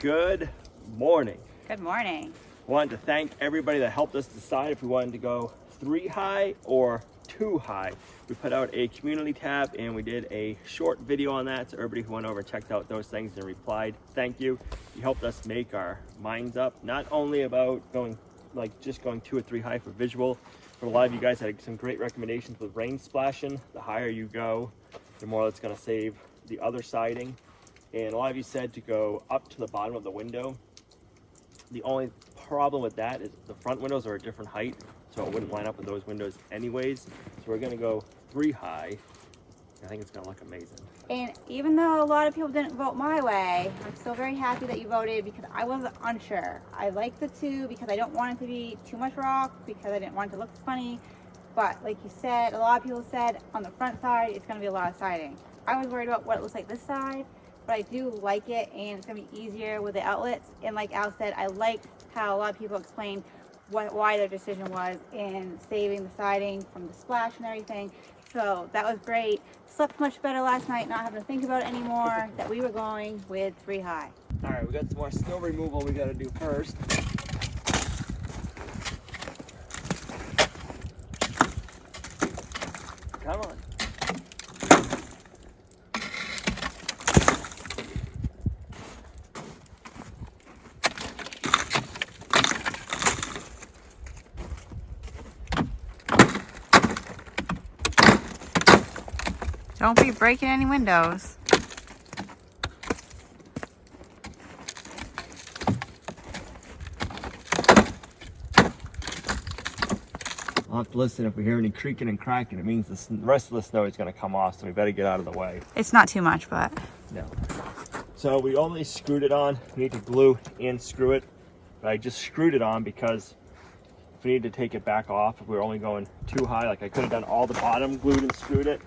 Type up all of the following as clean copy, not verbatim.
Good morning. Good morning. Wanted to thank everybody that helped us decide if we wanted to go 3 high or 2 high. We put out a community tab and we did a short video on that, so everybody who went over and checked out those things and replied, thank you. You helped us make our minds up, not only about just going 2 or 3 high for visual, but a lot of you guys had some great recommendations with rain splashing. The higher you go, the more that's going to save the other siding. And a lot of you said to go up to the bottom of the window. The only problem with that is the front windows are a different height, so it wouldn't line up with those windows anyways. So we're gonna go 3 high. I think it's gonna look amazing. And even though a lot of people didn't vote my way, I'm still very happy that you voted because I was unsure. I like the 2 because I don't want it to be too much rock, because I didn't want it to look funny. But like you said, a lot of people said on the front side, it's gonna be a lot of siding. I was worried about what it looks like this side, but I do like it, and it's gonna be easier with the outlets. And like Al said, I like how a lot of people explained why their decision was in saving the siding from the splash and everything. So that was great. Slept much better last night, not having to think about it anymore, that we were going with 3 high. All right, we got some more snow removal we gotta do first. Come on. Don't be breaking any windows. I'll have to listen if we hear any creaking and cracking. It means the rest of the snow is going to come off, so we better get out of the way. It's not too much, but No. So we only screwed it on. We need to glue and screw it. But I just screwed it on because if we need to take it back off, if we were only going 2 high, like I could have done all the bottom, glued and screwed it.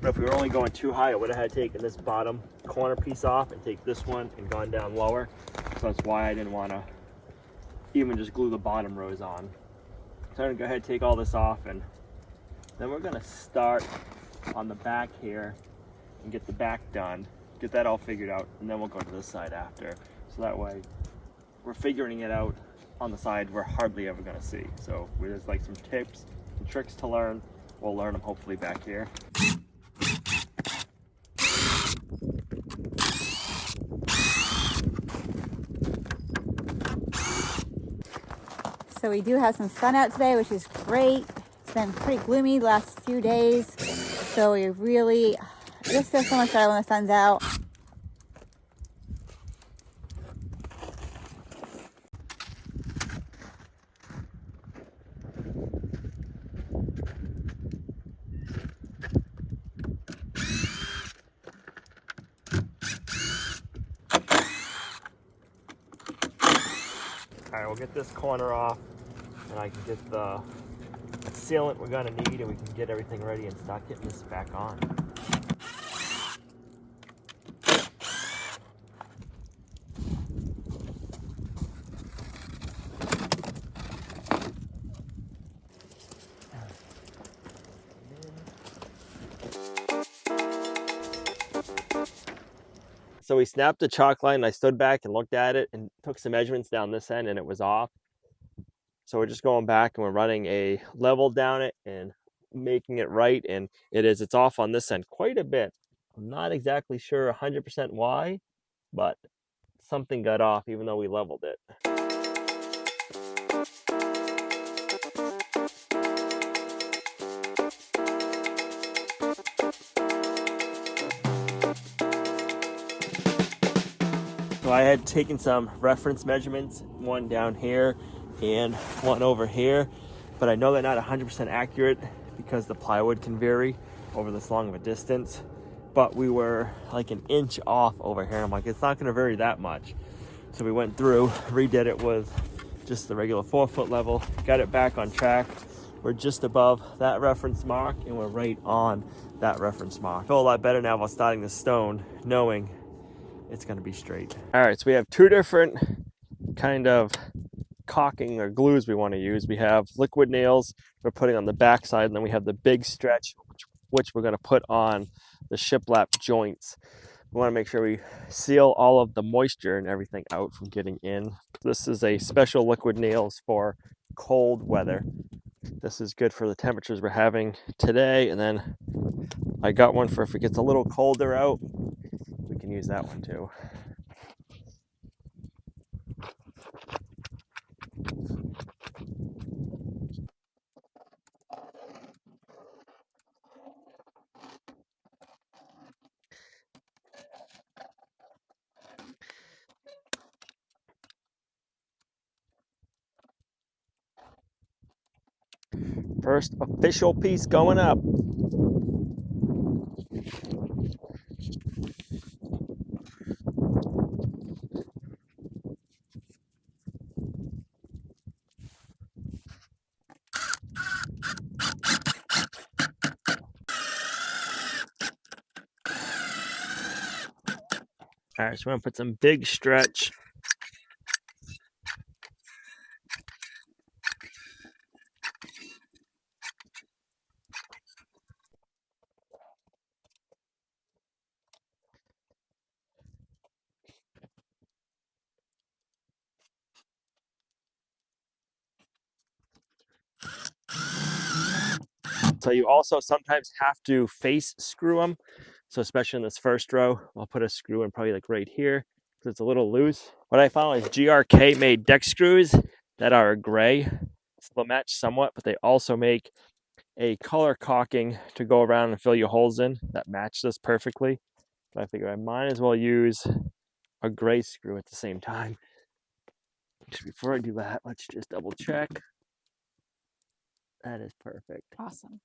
But if we were only going 2 high, I would have had taken this bottom corner piece off and take this one and gone down lower. So that's why I didn't want to even just glue the bottom rows on. So I'm gonna go ahead and take all this off, and then we're gonna start on the back here and get the back done, get that all figured out, and then we'll go to this side after. So that way we're figuring it out on the side we're hardly ever gonna see. So if there's like some tips and tricks to learn, we'll learn them hopefully back here. so we do have some sun out today, which is great. It's been pretty gloomy the last few days, so we really just feel so much better when the sun's out. All right, we'll get this corner off, and I can get the sealant we're gonna need, and we can get everything ready and start getting this back on. So we snapped the chalk line, and I stood back and looked at it and took some measurements down this end, and it was off. So we're just going back and we're running a level down it and making it right, and it's off on this end quite a bit. I'm not exactly sure 100% why, but something got off even though we leveled it. So I had taken some reference measurements, one down here and one over here, but I know they're not 100% accurate because the plywood can vary over this long of a distance. But we were like 1 inch off over here. I'm like, it's not gonna vary that much. So we went through, redid it with just the regular 4-foot level, got it back on track. We're just above that reference mark and we're right on that reference mark. I feel a lot better now about starting the stone, knowing it's gonna be straight. All right, so we have 2 different kind of caulking or glues we want to use. We have liquid nails we're putting on the back side, and then we have the big stretch, which we're going to put on the shiplap joints. We want to make sure we seal all of the moisture and everything out from getting in. This is a special liquid nails for cold weather. This is good for the temperatures we're having today, and then I got one for if it gets a little colder out, we can use that one too. First official piece going up. All right, so we're gonna put some big stretch. So you also sometimes have to face screw them. So especially in this first row, I'll put a screw in probably like right here because it's a little loose. What I found is GRK made deck screws that are gray. They'll match somewhat, but they also make a color caulking to go around and fill your holes in that match this perfectly. But I figure I might as well use a gray screw at the same time. Just before I do that, let's just double check. That is perfect. Awesome.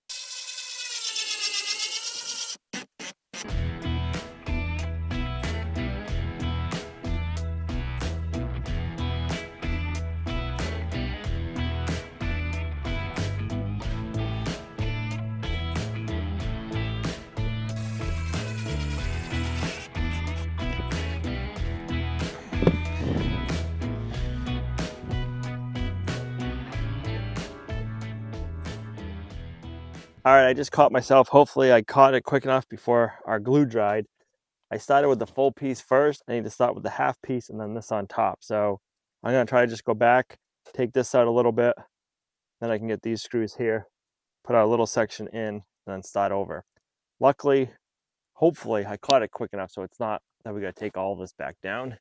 All right, I just caught myself. Hopefully I caught it quick enough before our glue dried. I started with the full piece first. I need to start with the half piece and then this on top. So I'm gonna try to just go back, take this out a little bit, then I can get these screws here, put our little section in, and then start over. Luckily, hopefully I caught it quick enough so it's not that we gotta take all this back down.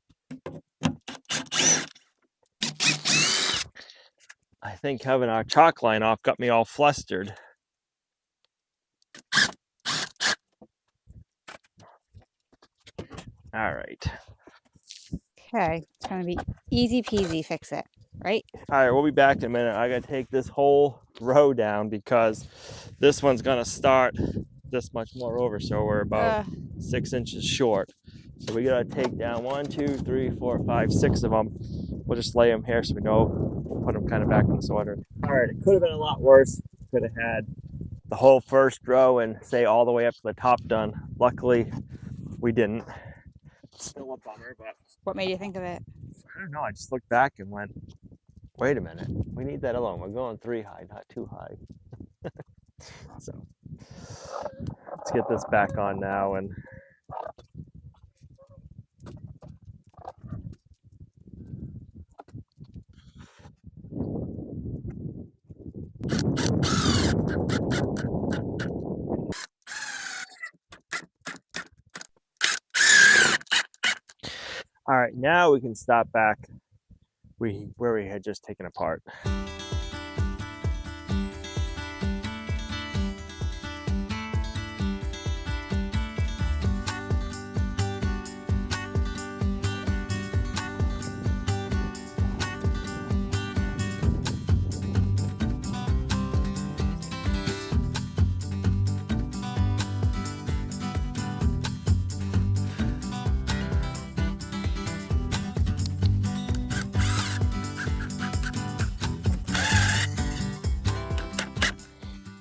I think having our chalk line off got me all flustered. All right. Okay, it's gonna be easy peasy. Fix it, right? All right, we'll be back in a minute. I gotta take this whole row down because this one's gonna start this much more over, so we're about 6 inches short. So we gotta take down 1, 2, 3, 4, 5, 6 of them. We'll just lay them here so we know we'll put them kind of back in this order. All right, it could have been a lot worse. Could have had the whole first row and say all the way up to the top done. Luckily, we didn't. Still a bummer, but What made you think of it? I don't know. I just looked back and went, wait a minute, we need that alone. We're going 3 high, not 2 high. So let's get this back on now. And all right, now we can stop back where we had just taken apart.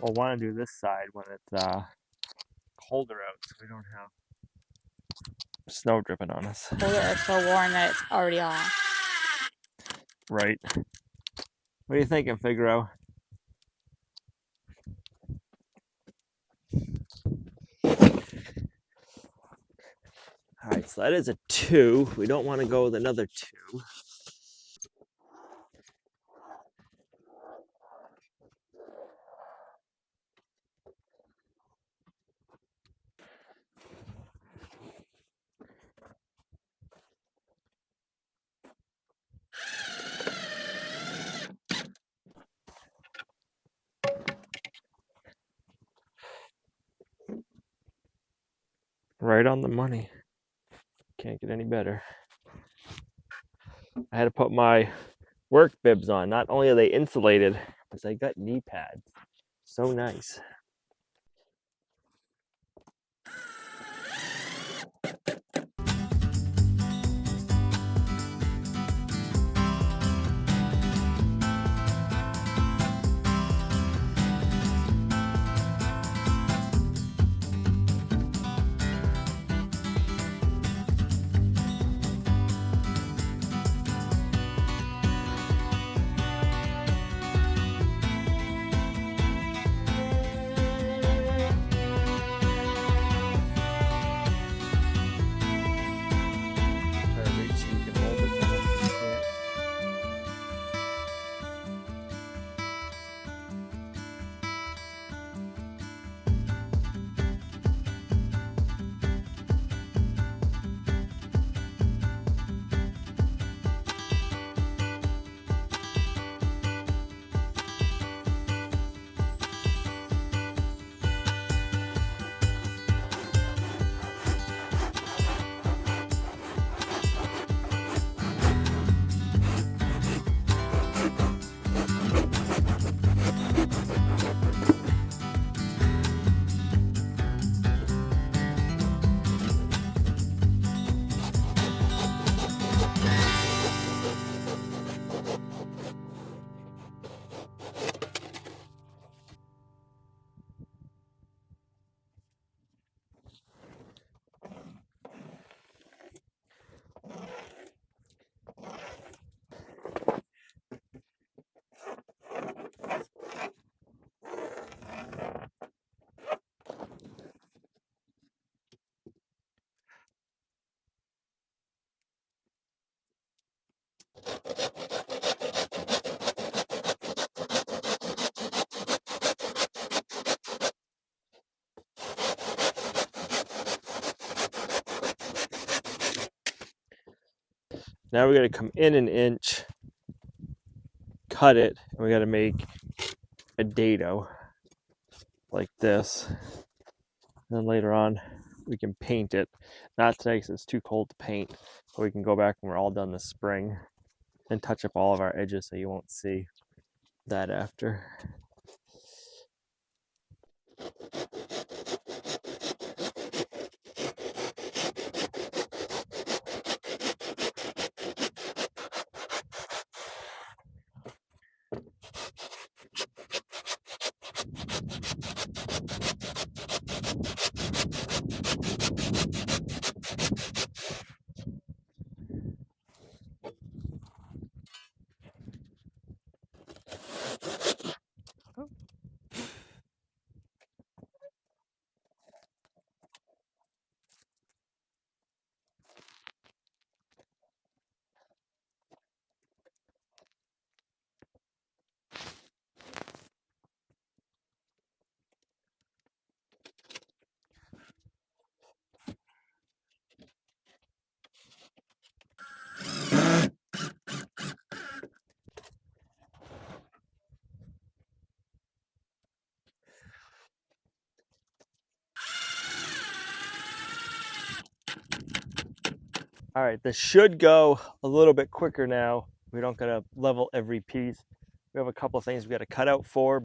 We'll want to do this side when it's colder out so we don't have snow dripping on us. Hold it or so warm that it's already off. Right. What are you thinking, Figaro? All right, so that is a 2. We don't want to go with another 2. Right on the money. Can't get any better. I had to put my work bibs on. Not only are they insulated, but they got knee pads. So nice. Try to reach so you can hold it. But you can't. Now we got to come in an inch, cut it, and we got to make a dado like this. And then later on, we can paint it. Not today because it's too cold to paint. But we can go back when we're all done this spring and touch up all of our edges so you won't see that after. All right, this should go a little bit quicker now. We don't gotta level every piece. We have a couple of things we gotta cut out for.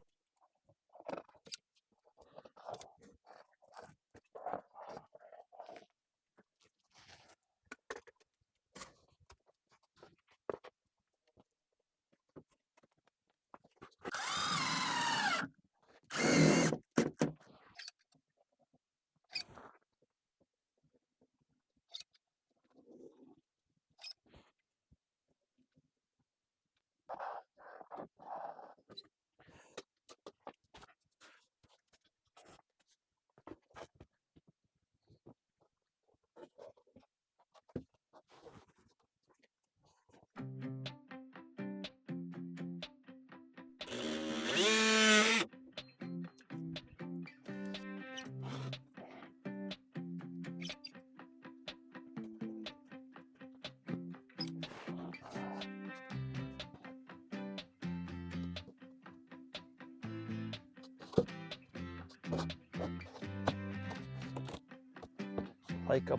Like a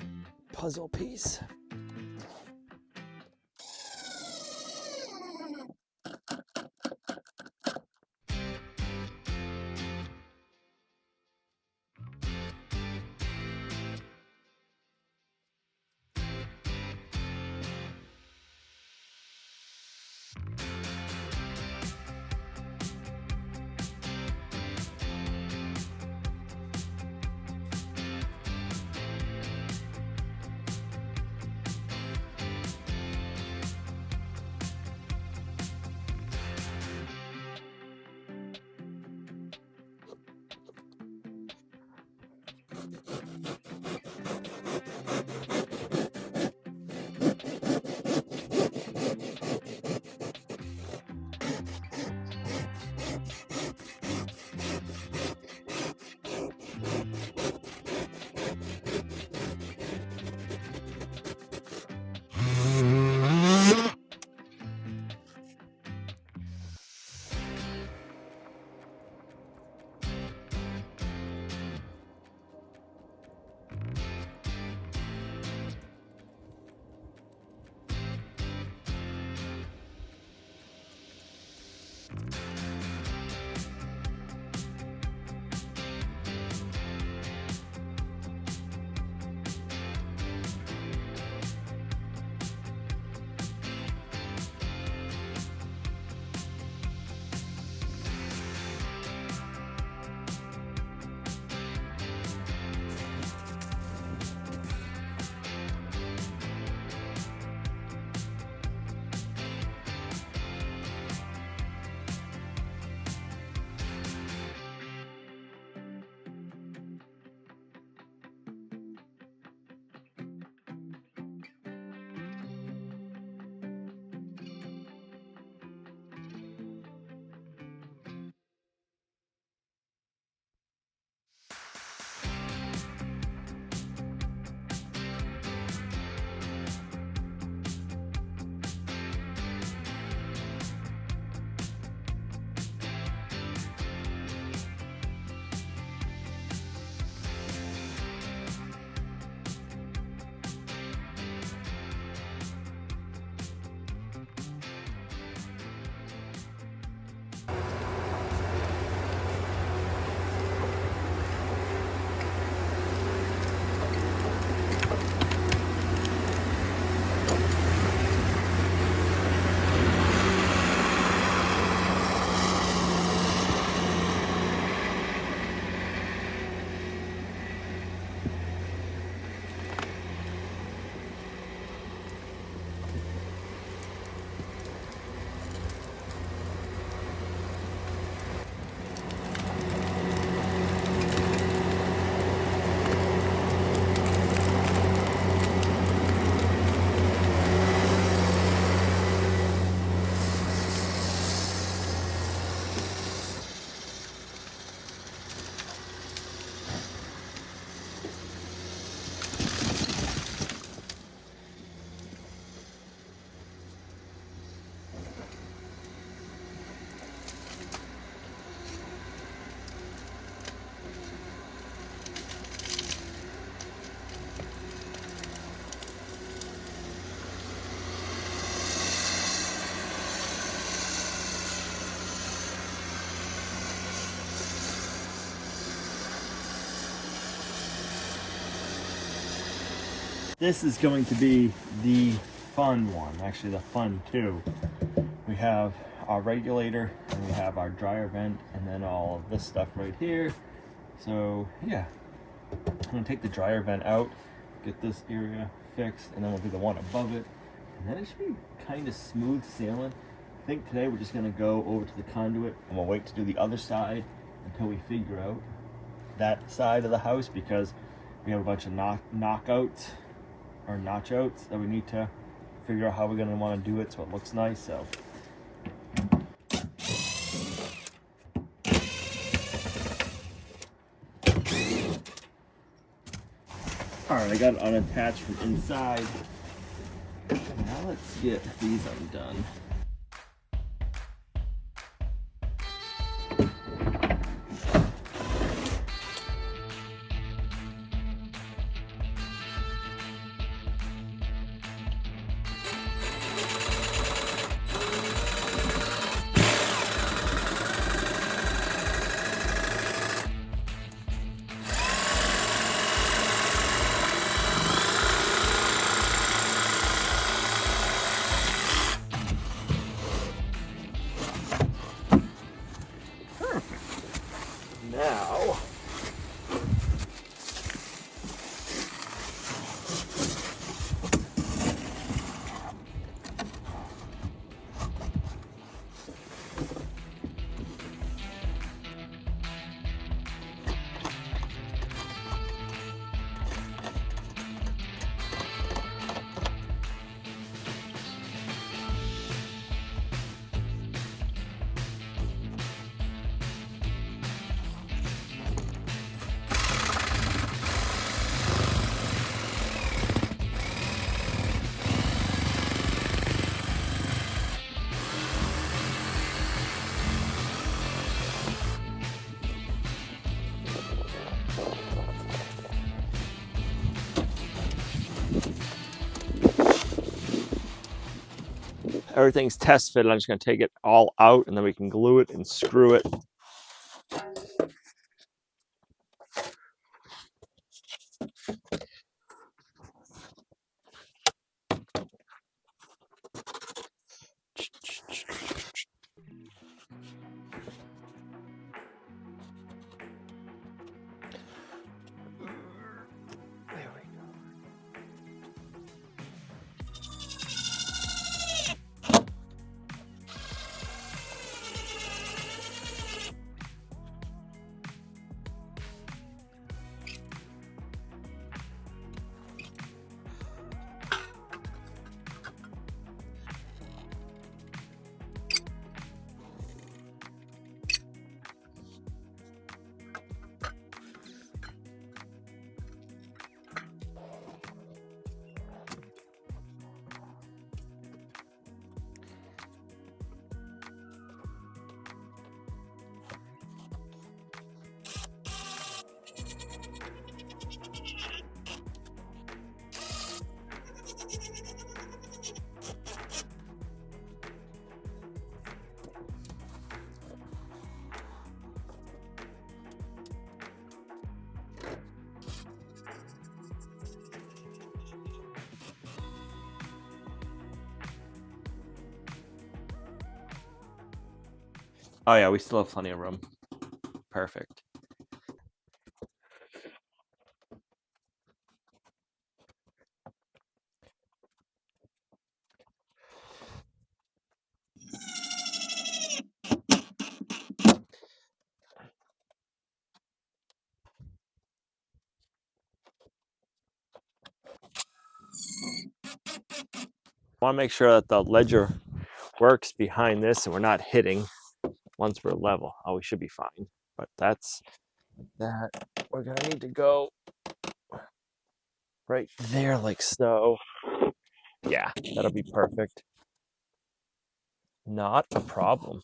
puzzle piece. This is going to be the fun one, actually the fun two. We have our regulator and we have our dryer vent and then all of this stuff right here. So yeah, I'm gonna take the dryer vent out, get this area fixed, and then we'll do the one above it. And then it should be kind of smooth sailing. I think today we're just gonna go over to the conduit and we'll wait to do the other side until we figure out that side of the house, because we have a bunch of knockouts or notch-outs that we need to figure out how we're gonna want to do it so it looks nice. So alright, I got it unattached from inside. Now let's get these undone. everything's test fitted. I'm just going to take it all out and then we can glue it and screw it. Oh yeah, we still have plenty of room. Perfect. I want to make sure that the ledger works behind this and we're not hitting once we're level. Oh, we should be fine. But that's that. We're going to need to go right there like so. Yeah, that'll be perfect. Not a problem.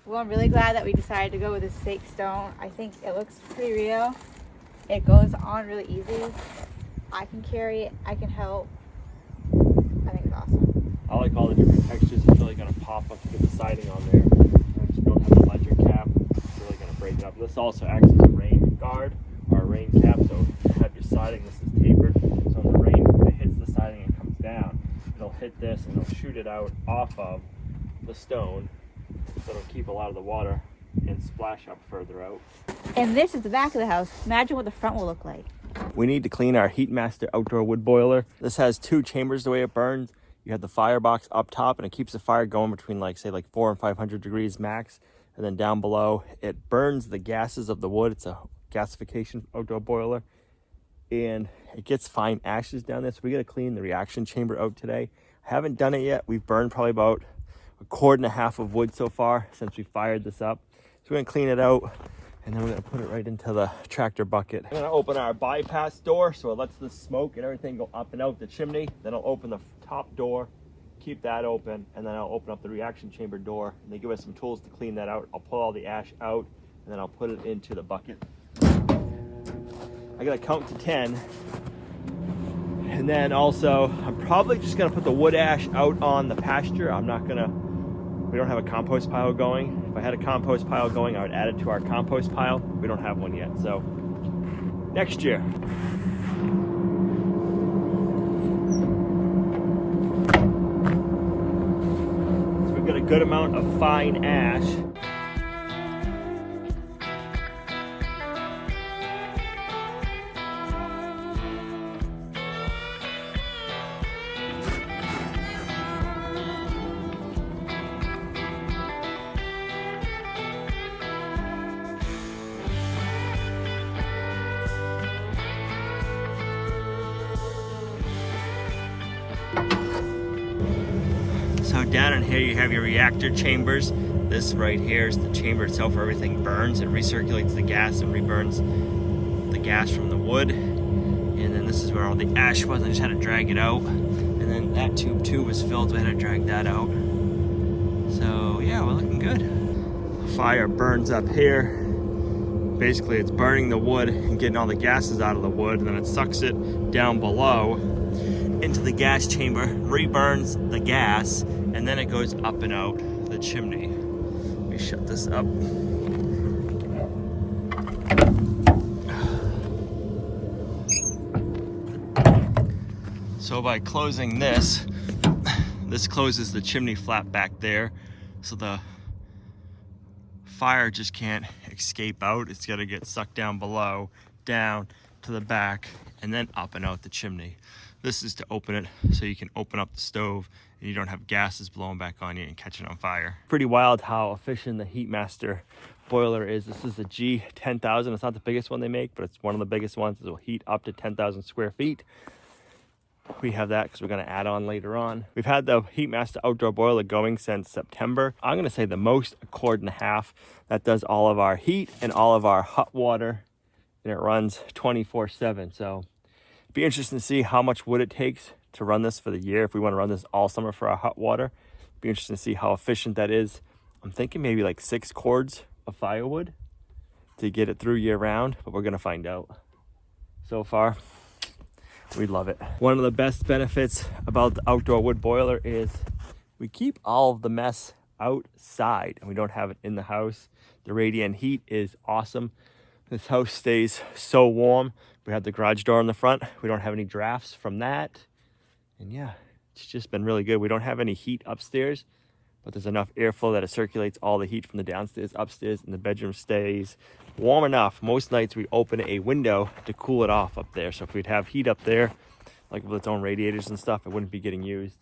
Well, I'm really glad that we decided to go with this fake stone. I think it looks pretty real. It goes on really easy. I can carry it. I can help. I think it's awesome. I like all the different textures. It's really going to pop up to get the siding on there. I just don't have the ledger cap. It's really going to break it up. This also acts as a rain guard or a rain cap. So you have your siding. This is tapered. So when the rain, when it hits the siding and comes down, it'll hit this and it'll shoot it out off of the stone. So it'll keep a lot of the water and splash up further out. And this is the back of the house. Imagine what the front will look like. We need to clean our Heatmaster outdoor wood boiler. This has two chambers the way it burns. You have the firebox up top and it keeps the fire going between like 400 and 500 degrees max. And then down below, it burns the gases of the wood. It's a gasification outdoor boiler. And it gets fine ashes down there. So we got to clean the reaction chamber out today. I haven't done it yet. We've burned probably about 1.5 cords of wood so far since we fired this up. So we're gonna clean it out and then we're gonna put it right into the tractor bucket. I'm gonna open our bypass door so it lets the smoke and everything go up and out the chimney. Then I'll open the top door, keep that open, and then I'll open up the reaction chamber door. And they give us some tools to clean that out. I'll pull all the ash out and then I'll put it into the bucket. I gotta count to 10. And then also, I'm probably just gonna put the wood ash out on the pasture. We don't have a compost pile going. If I had a compost pile going, I would add it to our compost pile. We don't have one yet, so next year. So we've got a good amount of fine ash. down in here you have your reactor chambers. This right here is the chamber itself where everything burns. It recirculates the gas and reburns the gas from the wood. And then this is where all the ash was. I just had to drag it out. And then that tube too was filled, so I had to drag that out. So yeah, we're looking good. The fire burns up here. Basically it's burning the wood and getting all the gases out of the wood, and then it sucks it down below into the gas chamber, reburns the gas, and then it goes up and out the chimney. Let me shut this up. So by closing this, this closes the chimney flap back there, so the fire just can't escape out. It's got to get sucked down below, down to the back, and then up and out the chimney. This is to open it so you can open up the stove and you don't have gases blowing back on you and catching on fire. Pretty wild how efficient the HeatMaster boiler is. This is a G10000. It's not the biggest one they make, but it's one of the biggest ones. It will heat up to 10,000 square feet. We have that because we're going to add on later on. We've had the HeatMaster outdoor boiler going since September. I'm going to say the most, a cord and a half. That does all of our heat and all of our hot water, and it runs 24/7. So it'd be interesting to see how much wood it takes to run this for the year. If we want to run this all summer for our hot water, it'd be interesting to see how efficient that is. I'm thinking maybe like 6 cords of firewood to get it through year round, but we're going to find out. So far, we love it. One of the best benefits about the outdoor wood boiler is we keep all of the mess outside and we don't have it in the house. The radiant heat is awesome. This house stays so warm. We have the garage door in the front. We don't have any drafts from that. And yeah, it's just been really good. We don't have any heat upstairs, but there's enough airflow that it circulates all the heat from the downstairs, upstairs, and the bedroom stays warm enough. Most nights we open a window to cool it off up there. So if we'd have heat up there, like with its own radiators and stuff, it wouldn't be getting used.